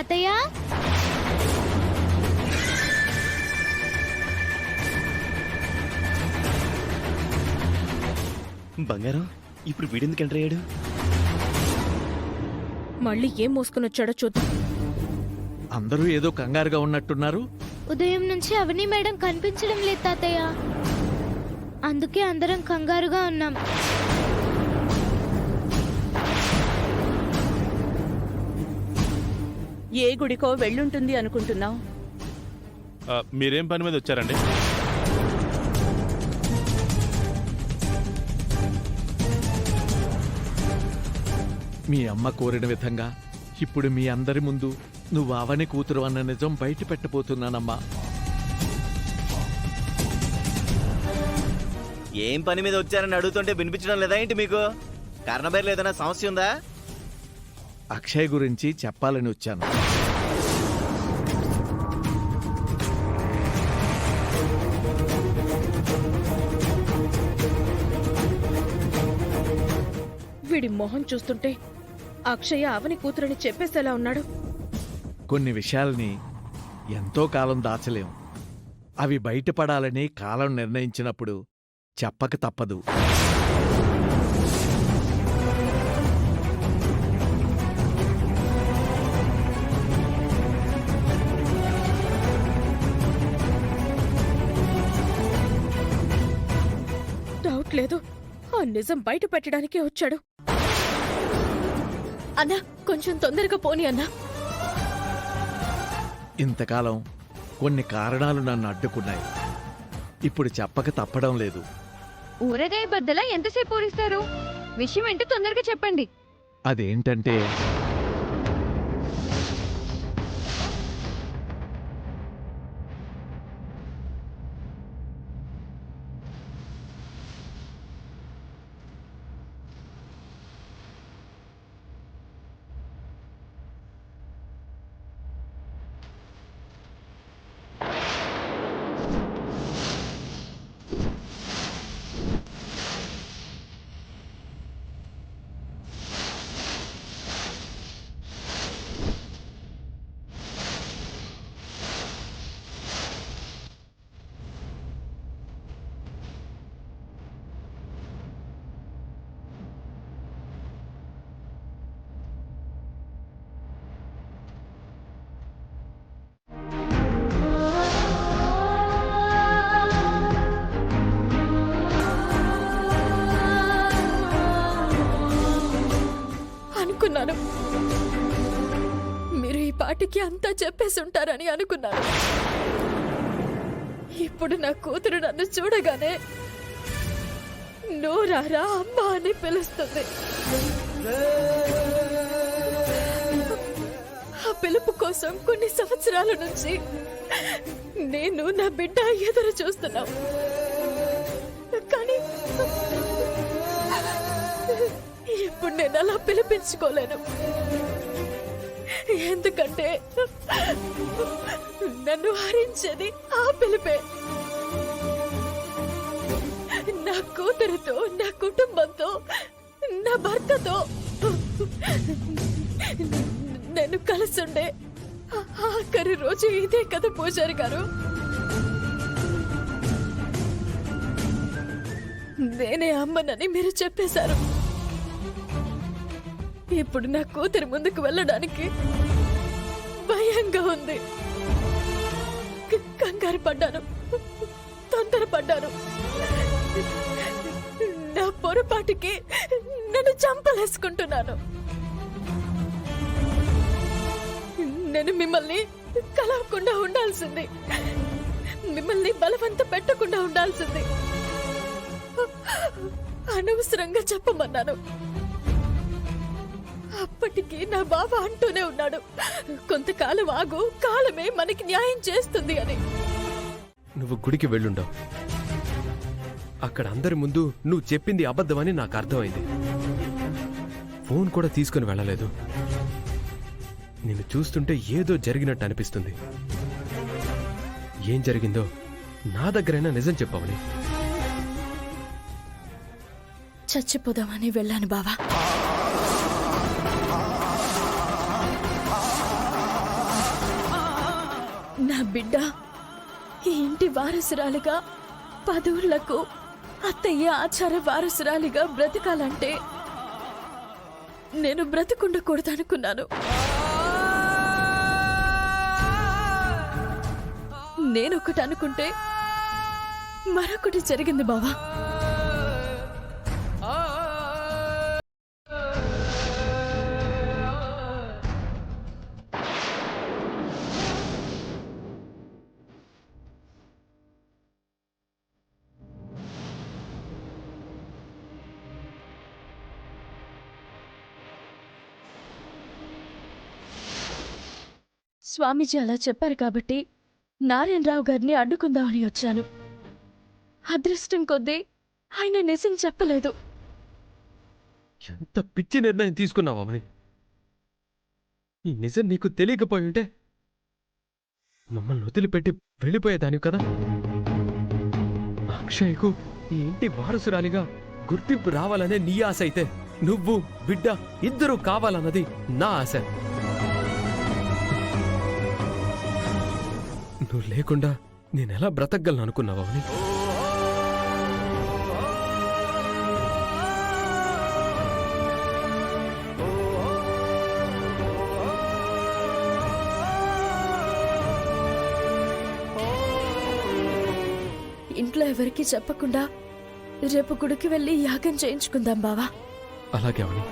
తాతయ్య. బంగారం, ఇప్పుడు వీడెందుకు ఎంటర్ అయ్యాడు? మళ్ళీ ఏం మోసుకుని వచ్చాడో చూద్దాం. అందరూ ఏదో కంగారుగా ఉన్నట్టున్నారు. ఉదయం నుంచి అవని మేడం కనిపించడం లేదు తాతయ్య. అందుకే అందరం కంగారుగా ఉన్నాం. ఏ గుడికో వెళ్ళుంటుంది అనుకుంటున్నావు? మీరేం పని మీద వచ్చారండి? మీ అమ్మ కోరిన విధంగా ఇప్పుడు మీ అందరి ముందు నువ్వు అవని కూతురు అన్న నిజం బయట పెట్టబోతున్నానమ్మా. ఏం పని మీద వచ్చారని అడుగుతుంటే వినిపించడం లేదా ఏంటి మీకు? కారణం పేర్లు ఏదైనా సమస్య ఉందా? అక్షయ్ గురించి చెప్పాలని వచ్చాను. వీడి మొహం చూస్తుంటే అక్షయ అవని కూతురని చెప్పేసేలా ఉన్నాడు. కొన్ని విషయాల్ని ఎంతో కాలం దాచలేం. అవి బయటపడాలని కాలం నిర్ణయించినప్పుడు చెప్పక తప్పదు. డౌట్ లేదు, ఆ నిజం బయట పెట్టడానికే వచ్చాడు. అన్నా, కొంచెం తొందరగా పోనీ అన్నా. ఇంతకాలం కొన్ని కారణాలు నన్ను అడ్డుకున్నాయి. ఇప్పుడు చెప్పక తప్పడం లేదు. ఊరగాయ బద్దలా ఎంతసేపు ఊరిస్తారు? విషయం ఏంటో తొందరగా చెప్పండి. అదేంటంటే, అనుకున్నాను మీరు ఈ పాటికి అంతా చెప్పేసి ఉంటారని అనుకున్నాను. ఇప్పుడు నా కూతురు నన్ను చూడగానే నోరారా అమ్మా అని పిలుస్తుంది. ఆ పిలుపు కోసం కొన్ని సంవత్సరాల నుంచి నేను నా బిడ్డ ఎదురు చూస్తున్నాం. కానీ ఇప్పుడు నేను అలా పిలిపించుకోలేను. ఎందుకంటే నన్ను హరించేది ఆ పిలిపే. నా కూతురుతో, నా కుటుంబంతో, నా భర్తతో నేను కలిసుండే ఆఖరి రోజు ఇదే కదా పూజారి గారు. నేనే అమ్మనని మీరు చెప్పేశారు. ఇప్పుడు నా కూతురు ముందుకు వెళ్ళడానికి భయంగా ఉంది. కంగారు పడ్డాను, తొందరపడ్డాను. నా పొరపాటుకి నన్ను చంపలేసుకుంటున్నాను. నేను మిమ్మల్ని కలవకుండా ఉండాల్సింది, మిమ్మల్ని బలవంత పెట్టకుండా ఉండాల్సింది. అనవసరంగా చెప్పమన్నాను. అప్పటికి నా బావ అంటూనే ఉన్నాడు, కొంతకాలం ఆగు, కాలమే మనకి న్యాయం చేస్తుంది అని. నువ్వు గుడికి వెళ్ళుండవు. అక్కడ అందరి ముందు నువ్వు చెప్పింది అబద్ధమని నాకు అర్థమైంది. ఫోన్ కూడా తీసుకుని వెళ్ళలేదు. నిన్ను చూస్తుంటే ఏదో జరిగినట్టు అనిపిస్తుంది. ఏం జరిగిందో నా దగ్గరైనా నిజం చెప్పవని. చచ్చిపోదామని వెళ్ళాను బావా. బిడ్డ ఈ ఇంటి వారసురాలిగా పదవులకు అత్తయ్య ఆచార వారసురాలిగా బ్రతకాలంటే నేను బ్రతికుండకూడదనుకున్నాను. నేనొకటి అనుకుంటే మరొకటి జరిగింది బావా. స్వామీజీ అలా చెప్పారు కాబట్టి నారాయణరావు గారిని అడ్డుకుందామని వచ్చాను. అదృష్టం కొద్దీ ఆయన నిజం చెప్పలేదు. ఎంత పిచ్చి నిర్ణయం తీసుకున్నావని. ఈ నిజం నీకు తెలియకపోయి ఉంటే మమ్మల్ని వదిలిపెట్టి వెళ్ళిపోయేదానివి కదా. అక్షయ్కు ఈ ఇంటి వారసురాలిగా గుర్తింపు రావాలనే నీ ఆశ అయితే, నువ్వు బిడ్డ ఇద్దరూ కావాలన్నది నా ఆశ. నువ్వు లేకుండా నేనెలా బ్రతకగలను అనుకున్నావని. ఇంట్లో ఎవరికీ చెప్పకుండా రేపు గుడికి వెళ్ళి యాగం చేయించుకుందాం బావా. అలాగే అవని.